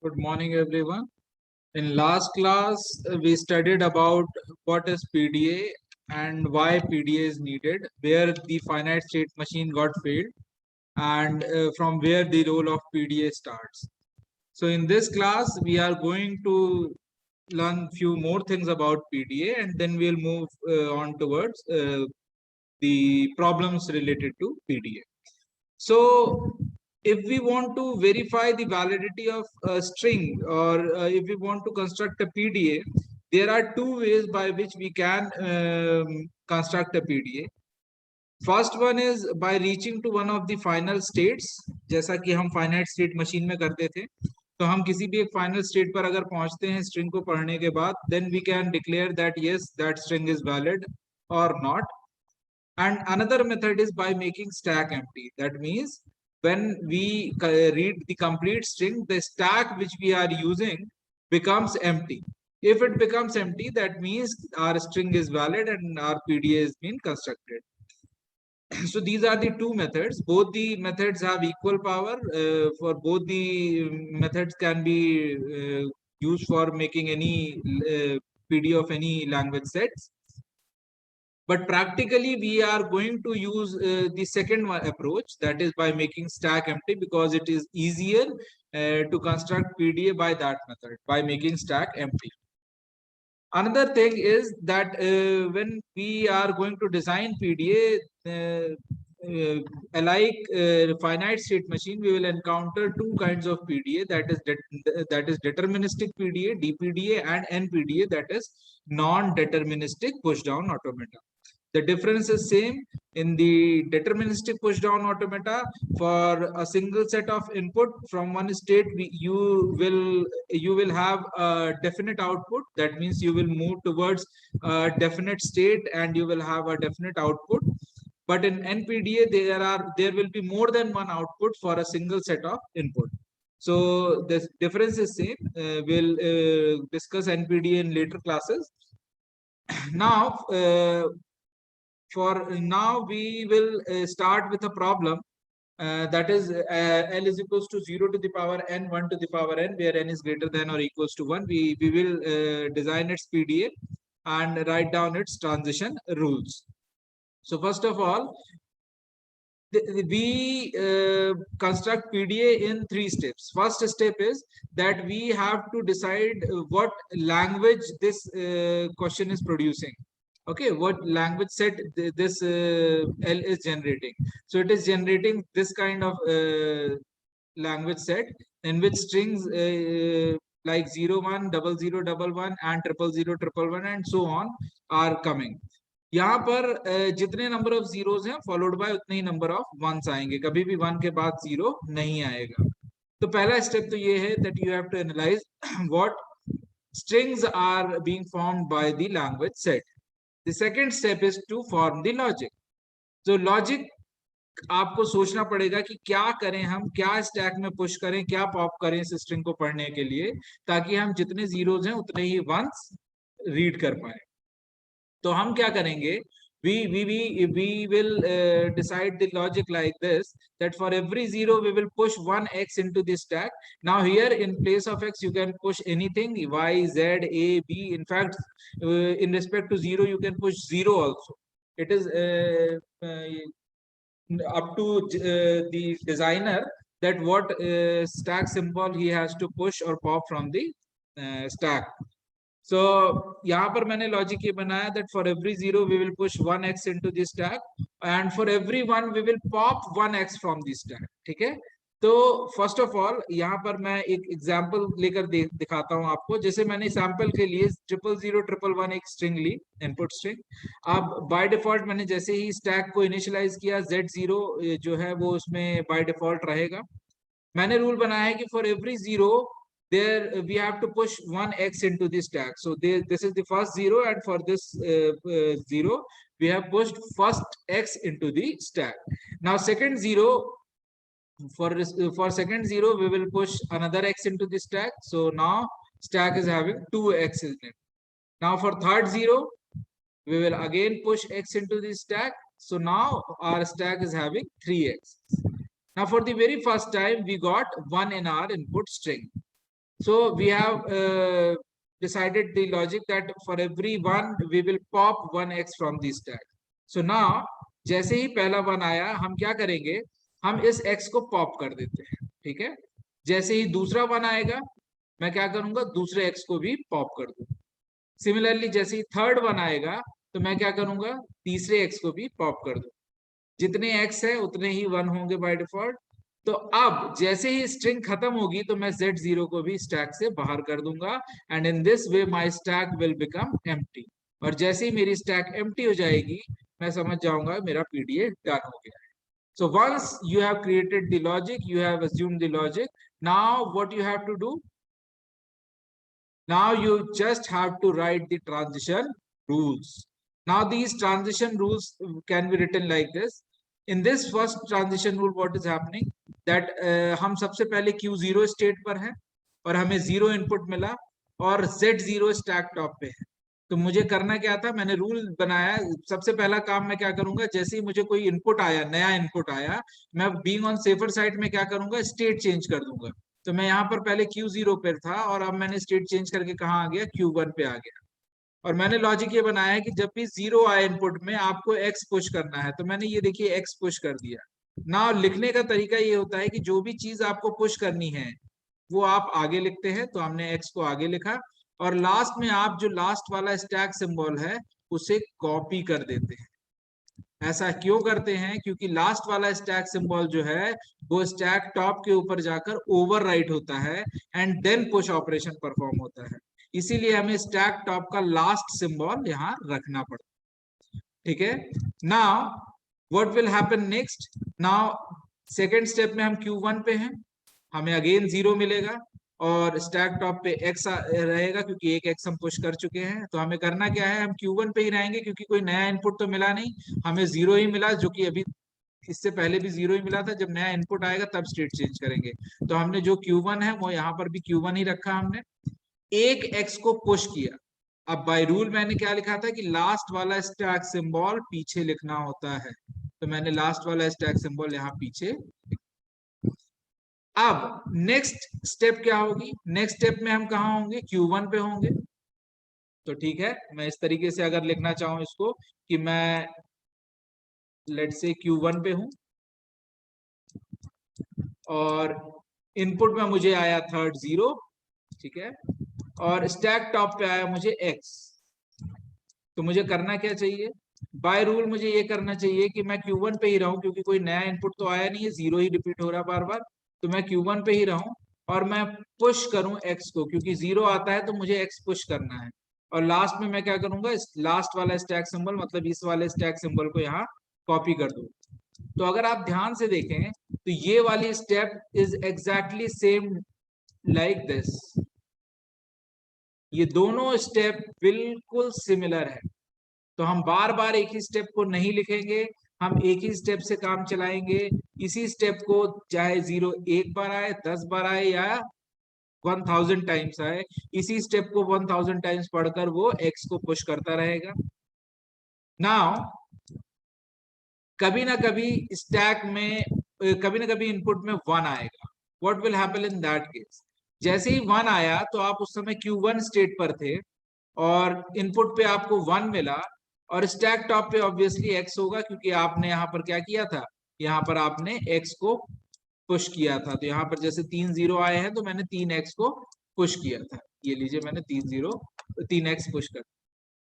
Good morning, everyone. In last class, we studied about what is PDA and why PDA is needed, where the finite state machine got failed, and from where the role of PDA starts. So in this class, we are going to learn few more things about PDA, and then we'll move on towards the problems related to PDA. So if we want to verify the validity of a string, or if we want to construct a PDA, there are two ways by which we can construct a PDA. First one is by reaching to one of the final states, जैसा कि हम finite state machine में करते थे. तो हम किसी भी एक final state पर अगर पहुंचते हैं string को पढ़ने के बाद, then we can declare that yes, that string is valid or not. And another method is by making stack empty. That means when we read the complete string, the stack which we are using becomes empty. If it becomes empty, that means our string is valid and our PDA has been constructed. So these are the two methods. Both the methods have equal power. For both the methods can be used for making any PDA of any language sets. But practically, we are going to use the second one approach, that is by making stack empty, because it is easier to construct PDA by that method, by making stack empty. Another thing is that when we are going to design PDA, like finite state machine, we will encounter two kinds of PDA, that is deterministic PDA, DPDA, and NPDA, that is non-deterministic push-down automata. The difference is same. In the deterministic push-down automata, for a single set of input from one state, you will have a definite output. That means you will move towards a definite state and you will have a definite output. But in NPDA, there will be more than one output for a single set of input. So the difference is same. We'll discuss NPDA in later classes. Now, for now, we will start with a problem that is L is equals to 0 to the power n, 1 to the power n, where n is greater than or equals to 1. We will design its PDA and write down its transition rules. So first of all, we construct PDA in 3 steps. First step is that we have to decide what language this question is producing. Okay, what language set this L is generating. So it is generating this kind of language set in which strings like 01, 0011 and 00011 and so on are coming. यहाँ पर जितने number of zeros हैं followed by उतने ही number of once आएंगे, कभी भी 1 के बाद 0 नहीं आएगा. तो पहला स्टेप तो ये है that you have to analyze what strings are being formed by the language set. The second step is to form the logic. So logic आपको सोचना पड़ेगा कि क्या करें हम, क्या स्टैक में पुश करें, क्या पॉप करें इस स्ट्रिंग को पढ़ने के लिए, ताकि हम जितने जीरोस हैं उतने ही वंस रीड कर पाए. तो हम क्या करेंगे, we will decide the logic like this, that for every 0 we will push 1 x into the stack. Now here in place of x you can push anything, y, z, a, b. In fact, in respect to 0 you can push 0 also. It is up to the designer that what stack symbol he has to push or pop from the stack. So यहाँ पर मैंने logic ये बनाया that for every 0 we will push 1x into the stack and for every 1 we will pop 1x from the stack. ठीक है. तो first of all यहाँ पर मैं एक एग्जांपल लेकर दिखाता हूँ आपको. जैसे मैंने सैंपल के लिए 00011 एक स्ट्रिंग ली, इनपुट स्ट्रिंग. अब बाय डिफॉल्ट मैंने जैसे ही स्टैक को इनिशियलाइज किया, z0 जो है वो उसमें बाय डिफॉल्ट रहेगा. मैंने रूल बनाया है कि for every 0 there we have to push 1x into the stack. So this is the first 0 and for this 0 we have pushed first x into the stack. Now second 0, for second 0 we will push another x into the stack. So now stack is having 2x in it. Now for third 0 we will again push x into the stack. So now our stack is having 3x. Now for the very first time we got 1 in our input string. So we have decided the logic that for every one we will pop one x from the stack. So now जैसे ही पहला one आया हम क्या करेंगे, हम इस x को pop कर देते हैं, ठीक है। जैसे ही दूसरा वन आएगा मैं क्या करूंगा, दूसरे x को भी पॉप कर दूंगा। सिमिलरली जैसे ही थर्ड वन आएगा तो मैं क्या करूंगा, तीसरे x को भी पॉप कर दूंगा। जितने x है उतने ही वन होंगे बाय डिफॉल्ट। तो अब जैसे ही स्ट्रिंग खत्म होगी तो मैं z0 को भी स्टैक से बाहर कर दूंगा, and in this way my stack will become empty. और जैसे ही मेरी स्टैक एम्प्टी हो जाएगी मैं समझ जाऊंगा मेरा पीडीए डन हो गया है। So once you have created the logic, you have assumed the logic. Now what you have to do? Now you just have to write the transition rules. Now these transition rules can be written like this. In this first transition rule, what is happening? That हम सबसे पहले Q0 state पर है और हमें 0 input मिला और Z0 stack top पे है। तो मुझे करना क्या था, मैंने रूल बनाया, सबसे पहला काम मैं क्या करूंगा, जैसे ही मुझे कोई इनपुट आया, नया इनपुट आया, मैं बीइंग ऑन सेफर साइड में क्या करूंगा, स्टेट चेंज कर दूंगा। तो मैं यहाँ पर पहले Q0 पर था और अब मैंने स्टेट चेंज करके कहाँ आ गया, Q1 पे आ गया। और मैंने लॉजिक ये बनाया है कि जब भी 0 आए इनपुट में आपको x पुश करना है, तो मैंने ये देखिए x पुश कर दिया ना। लिखने का तरीका ये होता है कि जो भी चीज आपको पुश करनी है वो आप आगे लिखते हैं, तो हमने x को आगे लिखा और लास्ट में आप जो लास्ट वाला स्टैक सिंबल है उसे कॉपी कर देते हैं। ऐसा क्यों करते हैं, क्योंकि लास्ट वाला स्टैक सिंबल जो है वो स्टैक टॉप के ऊपर जाकर ओवरराइट होता है and then push operation perform होता है। इसीलिए हमें स्टैक टॉप का लास्ट सिंबल यहाँ रखना पड़ता है, ठीक है। Now what will happen next, now second step में हम Q1 पे हैं, हमें अगेन 0 मिलेगा और स्टैक टॉप पे x रहेगा क्योंकि एक x हम पुश कर चुके हैं। तो हमें करना क्या है, हम Q1 पे ही रहेंगे क्योंकि कोई नया इनपुट तो मिला नहीं, हमें 0 ही मिला, जो कि अभी इससे पहले भी 0 ही मिला था। जब नया इनपुट आएगा तब स्टेट चेंज करेंगे। तो हमने जो Q1 है वो यहाँ पर भी Q1 ही रखा, हमने एक x को पुश किया। अब बाय रूल मैंने क्या लिखा था कि लास्ट वाला स्टैक सिंबल पीछे लिखना होता है, तो मैंने लास्ट वाला स्टैक सिंबल यहाँ पीछे। अब नेक्स्ट स्टेप क्या होगी, नेक्स्ट स्टेप में हम कहा होंगे, Q1 पे होंगे। तो ठीक है, मैं इस तरीके से अगर लिखना चाहूं इसको कि मैं लेट्स से Q1 पे हूं और इनपुट में मुझे आया थर्ड 0, ठीक है, और स्टैक टॉप पे आया मुझे x। तो मुझे करना क्या चाहिए, बाय रूल मुझे ये करना चाहिए कि मैं Q1 पे ही रहूं क्योंकि कोई नया इनपुट तो आया नहीं है, 0 ही रिपीट हो रहा बार बार। तो मैं Q1 पे ही रहूं और मैं पुश करूं x को, क्योंकि 0 आता है तो मुझे x पुश करना है। और लास्ट में मैं क्या करूंगा, इस लास्ट वाला स्टैक सिंबल मतलब इस वाले स्टैक सिंबल को यहाँ कॉपी कर दूं। तो अगर आप ध्यान से देखें तो ये वाली step is exactly same like this, ये दोनों स्टेप बिल्कुल सिमिलर है। तो हम बार बार एक ही स्टेप को नहीं लिखेंगे, हम एक ही स्टेप से काम चलाएंगे। इसी स्टेप को चाहे 0 एक बार आए, 10 बार आए या 1000 टाइम्स आए, इसी स्टेप को 1000 टाइम्स पढ़कर वो x को पुश करता रहेगा। नाउ कभी ना कभी स्टैक में कभी ना कभी इनपुट में 1 आएगा। What will happen in that case, जैसे ही 1 आया तो आप उस समय Q1 स्टेट पर थे और इनपुट पे आपको 1 मिला और स्टैक टॉप पे ऑब्वियसली x होगा क्योंकि आपने यहाँ पर क्या किया था, यहाँ पर आपने x को पुश किया था। तो यहाँ पर जैसे 3 0 आए हैं तो मैंने 3x को पुश किया था, ये लीजिए मैंने 3x पुश कर।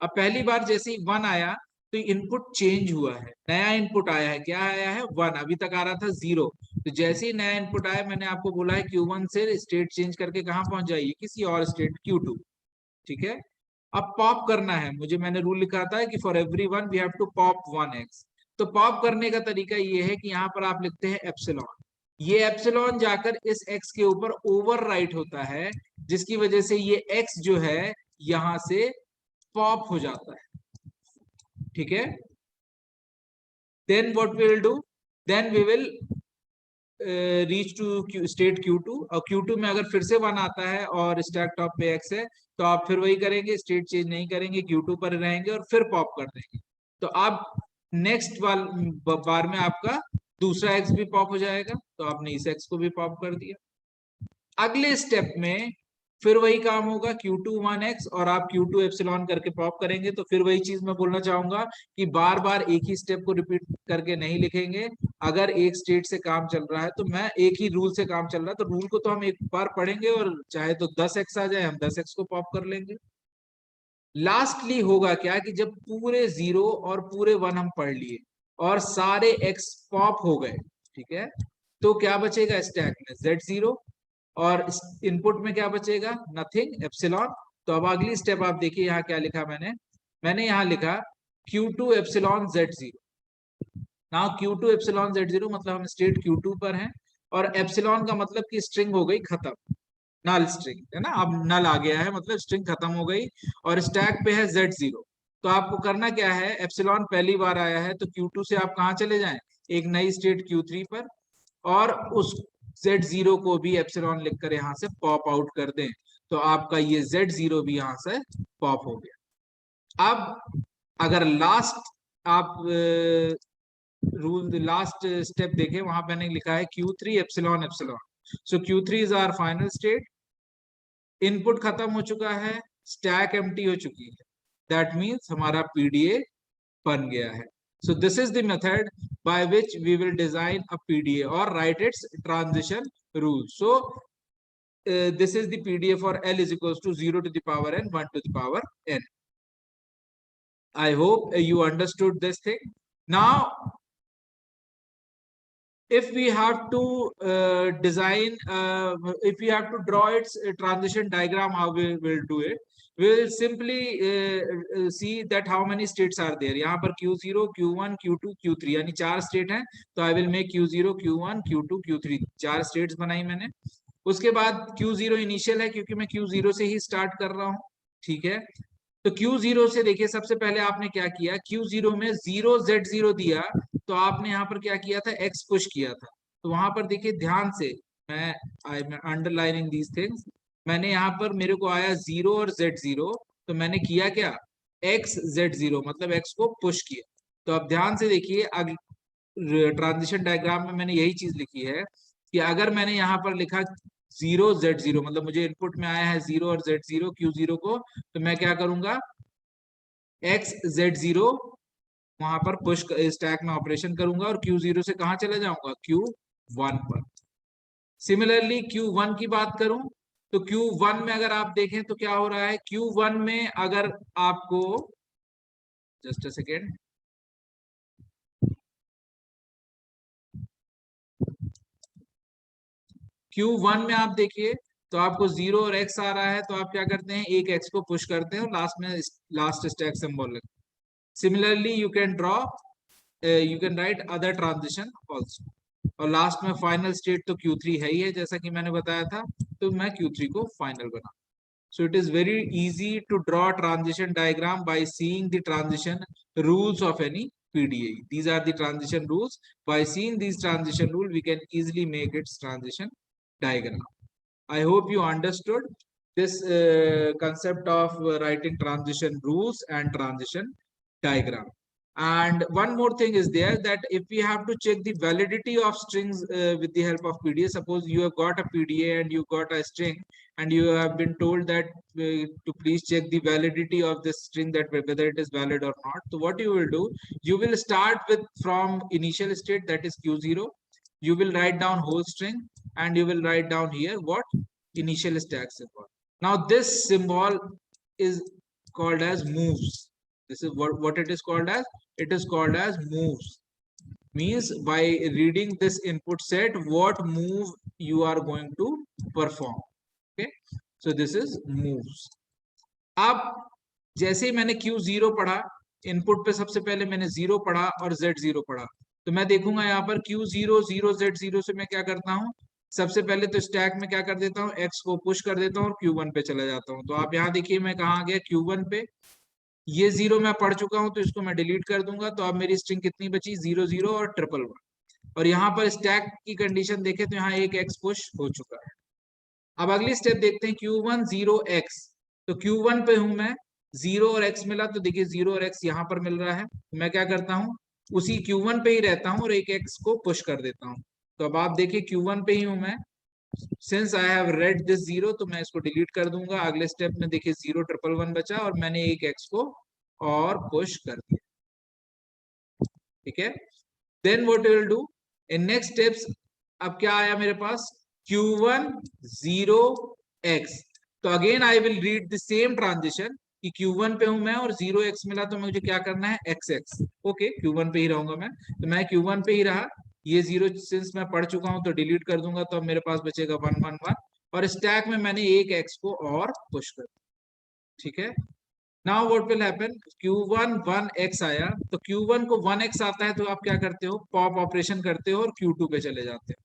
अब पहली बार जैसे ही 1 आया तो इनपुट चेंज हुआ है, नया इनपुट आया है, क्या आया है 1, अभी तक आ रहा था 0। तो जैसे ही नया इनपुट आया मैंने आपको बोला है Q1 से स्टेट चेंज करके कहाँ पहुंच जाइए, किसी और स्टेट Q2, ठीक है। अब पॉप करना है मुझे, मैंने रूल लिखा था कि for every one we have to pop 1x। तो पॉप करने का तरीका ये है कि यहाँ पर आप लिखते हैं एप्सिलॉन, ये एप्सिलॉन जाकर इस x के ऊपर ओवरराइट होता है, जिसकी वजह से ये x जो है यहां से पॉप हो जाता है, ठीक है। Then what we will do, then we will reach to state Q2, और Q2 में अगर फिर से 1 आता है और स्टैक टॉप पे x है तो आप फिर वही करेंगे, स्टेट चेंज नहीं करेंगे, Q2 पर रहेंगे और फिर पॉप कर देंगे। तो आप नेक्स्ट बार में आपका दूसरा x भी पॉप हो जाएगा, तो आपने इस x को भी पॉप कर दिया। अगले स्टेप में फिर वही काम होगा Q2 1x और आप Q2 एप्सिलॉन करके पॉप करेंगे। तो फिर वही चीज मैं बोलना चाहूंगा कि बार बार एक ही स्टेप को रिपीट करके नहीं लिखेंगे। अगर एक स्टेट से काम चल रहा है तो मैं एक ही रूल से काम चल रहा है तो रूल को तो हम एक बार पढ़ेंगे और चाहे तो 10x आ जाए हम 10x को पॉप कर लेंगे। लास्टली होगा क्या कि जब पूरे 0 और पूरे 1 हम पढ़ लिए और सारे x पॉप हो गए, ठीक है, तो क्या बचेगा स्टैक में Z0 और इनपुट में क्या बचेगा, नथिंग, एप्सिलॉन। तो अब अगली स्टेप आप देखिए यहाँ क्या लिखा मैंने यहाँ लिखा Q2 epsilon Z0। Now Q2 epsilon Z0 मतलब हम स्टेट Q2 पर हैं और एप्सिलॉन का मतलब कि स्ट्रिंग हो गई खत्म, नल स्ट्रिंग है ना, अब नल आ गया है मतलब स्ट्रिंग खत्म हो गई और स्टैक पे है Z0। तो आपको करना क्या है, एप्सिलॉन पहली बार आया है तो Q2 से आप कहाँ चले जाएं, एक नई स्टेट Q3 पर, और उस Z0 को भी एप्सिलॉन लिखकर यहाँ से पॉप आउट कर दें। तो आपका ये Z0 भी यहाँ से पॉप हो गया। अब अगर लास्ट आप रूल लास्ट स्टेप देखें, वहां मैंने लिखा है Q3 epsilon epsilon. So Q3 is our final state, input खत्म हो चुका है, स्टैक एम्प्टी हो चुकी है, दैट मीन्स हमारा पीडीए बन गया है। So this is the method by which we will design a PDA or write its transition rules. So this is the PDA for L is equals to 0 to the power n, 1 to the power n. I hope you understood this thing. Now, if we have to design, if we have to draw its transition diagram, how we will do it? We will simply see that how many states are there. यहाँ पर Q0, Q1, Q2, Q3 यानी 4 state हैं। तो I will make Q0, Q1, Q2, Q3 4 states बनाई मैंने। उसके बाद Q0 initial है क्योंकि मैं Q0 से ही स्टार्ट कर रहा हूँ, ठीक है। तो Q0 से देखिए सबसे पहले आपने क्या किया, Q0 में 0Z0 दिया तो आपने यहाँ पर क्या किया था, X पुश किया था। तो वहां पर देखिए ध्यान से, मैं I am underlining these things, मैंने यहाँ पर मेरे को आया 0 और Z0, तो मैंने किया क्या, XZ0 मतलब X को पुश किया। तो अब ध्यान से देखिए, ट्रांजिशन डायग्राम में मैंने यही चीज लिखी है कि अगर मैंने यहाँ पर लिखा 0Z0 मतलब मुझे इनपुट में आया है 0 और Z0 Q0 को, तो मैं क्या करूंगा, XZ0 वहां पर पुश स्टैक में ऑपरेशन करूंगा और Q0 से कहां चले जाऊंगा, Q1 पर। सिमिलरली Q1 की बात करूं तो Q1 में अगर आप देखें तो क्या हो रहा है, Q1 में अगर आपको, जस्ट अ सेकेंड, Q1 में आप देखिए तो आपको 0 और X आ रहा है, तो आप क्या करते हैं, एक X को पुश करते हैं और लास्ट में लास्ट स्टैक सिंबल लगता है। Similarly you can draw, you can write other transition also. और लास्ट में फाइनल स्टेट तो Q3 है ही है जैसा कि मैंने बताया था, तो मैं Q3 को फाइनल बना। So it is very easy to draw transition diagram by seeing the transition rules of any PDA. These are the transition rules. By seeing these transition rules, we can easily make its transition diagram. I hope you understood this concept of writing transition rules and transition diagram. And one more thing is there, that if we have to check the validity of strings with the help of PDA, suppose you have got a PDA and you got a string and you have been told that to please check the validity of this string, that whether it is valid or not. So what you will do, you will start with from initial state, that is Q0. You will write down whole string and you will write down here what, initial stack symbol. Now this symbol is called as moves. This is what it is called as. It is called as moves. Means by reading this input set, what move you are going to perform. Okay, so this is moves. अब जैसे ही मैंने Q0 पढ़ा, input पे सबसे पहले मैंने 0 पढ़ा और Z0 पढ़ा, तो मैं देखूंगा यहाँ पर Q0 0 Z0 से मैं क्या करता हूँ, सबसे पहले तो स्टैक में क्या कर देता हूँ, X को पुश कर देता हूँ और Q1 पे चला जाता हूँ। तो आप यहाँ देखिए मैं कहाँ आ गया, Q1 पे। ये 0 मैं पढ़ चुका हूँ तो इसको मैं डिलीट कर दूंगा, तो अब मेरी स्ट्रिंग कितनी बची, 0 0 और 1 और यहाँ पर स्टैक की कंडीशन देखें तो यहाँ एक X पुश हो चुका है। अब अगली स्टेप देखते हैं, Q1 0 X, तो Q1 पे हूं मैं, 0 और X मिला, तो देखिए 0 और X यहाँ पर मिल रहा है, मैं क्या करता हूँ, उसी Q1 पे ही रहता हूँ और एक X को पुश कर देता हूँ। तो अब आप देखिए Q1 पे ही हूं मैं, since I have read this 0 तो मैं इसको डिलीट कर दूंगा। अगले स्टेप में देखिए 0 ट्रिपल 1 बचा और मैंने एक x को और पुश कर दिया। ठीक है, then what will do in next steps. अब क्या आया मेरे पास, Q1 0x। तो again I will read the same transition कि Q1 पे हूं मैं और 0x मिला तो मुझे क्या करना है, XX। ओके, Q1 पे ही रहूंगा मैं, तो मैं Q1 पे ही रहा। ये 0 सिंस मैं पढ़ चुका हूं तो डिलीट कर दूंगा, तो अब मेरे पास बचेगा 1 1 1 और स्टैक में मैंने एक x को और पुश कर दिया। ठीक है, now what will happen, Q1 1x आया, तो Q1 को 1x आता है तो आप क्या करते हो, पॉप ऑपरेशन करते हो और Q2 पे चले जाते हो।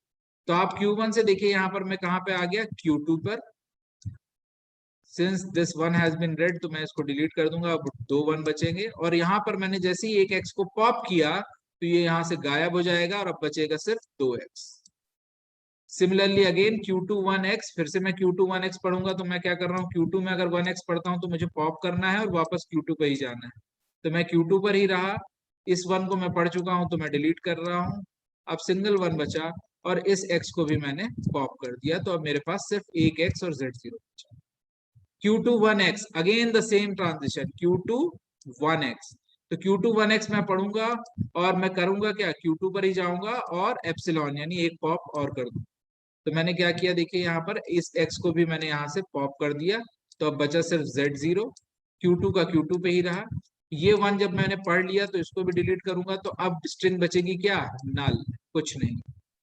तो आप Q1 से देखिए यहाँ पर मैं कहाँ पे आ गया, Q2 पर। Since this 1 has been read तो मैं इसको डिलीट कर दूंगा, अब 2 1 बचेंगे और यहाँ पर मैंने जैसे ही एक x को पॉप किया तो ये यहाँ से गायब हो जाएगा और अब बचेगा सिर्फ 2x। Similarly again Q2 1x, फिर से मैं Q2 1x पढ़ूंगा तो मैं क्या कर रहा हूँ, Q2 में अगर 1x पढ़ता हूँ तो मुझे पॉप करना है और वापस Q2 पे ही जाना है। तो मैं Q2 पर ही रहा, इस 1 को मैं पढ़ चुका हूँ तो मैं डिलीट कर रहा हूँ। अब सिंगल 1 बचा और इस x को भी मैंने पॉप कर दिया, तो अब मेरे पास सिर्फ एक x और z0 बचा। Q2 1x, again the same transition, Q2 1x। तो Q2 1x मैं पढ़ूंगा और मैं करूंगा क्या, Q2 पर ही जाऊंगा और एप्सिलॉन यानी एक पॉप और कर दूंगा। तो मैंने क्या किया, देखिए यहाँ पर इस x को भी मैंने यहाँ से पॉप कर दिया, तो अब बचा सिर्फ z0। Q2 का Q2 पे ही रहा। ये 1 जब मैंने पढ़ लिया तो इसको भी डिलीट करूंगा, तो अब स्ट्रिंग बचेगी क्या, नल, कुछ नहीं।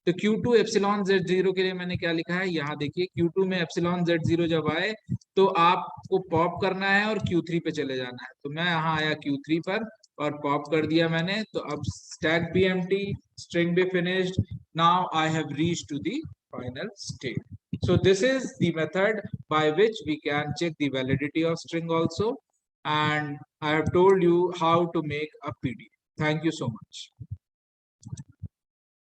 तो Q2 एप्सिलॉन z0 के लिए मैंने क्या लिखा है, यहाँ देखिए Q2 में एप्सिलॉन z0 जब आए तो आपको पॉप करना है और Q3 पे चले जाना है। तो मैं यहाँ आया Q3 पर और पॉप कर दिया मैंने, तो अब स्टैक भी एम्प्टी, स्ट्रिंग भी finished. Now I have reached to the final state. So this is the method by which we can check the validity of string also, and I have told you how to make a PDF. Thank you so much.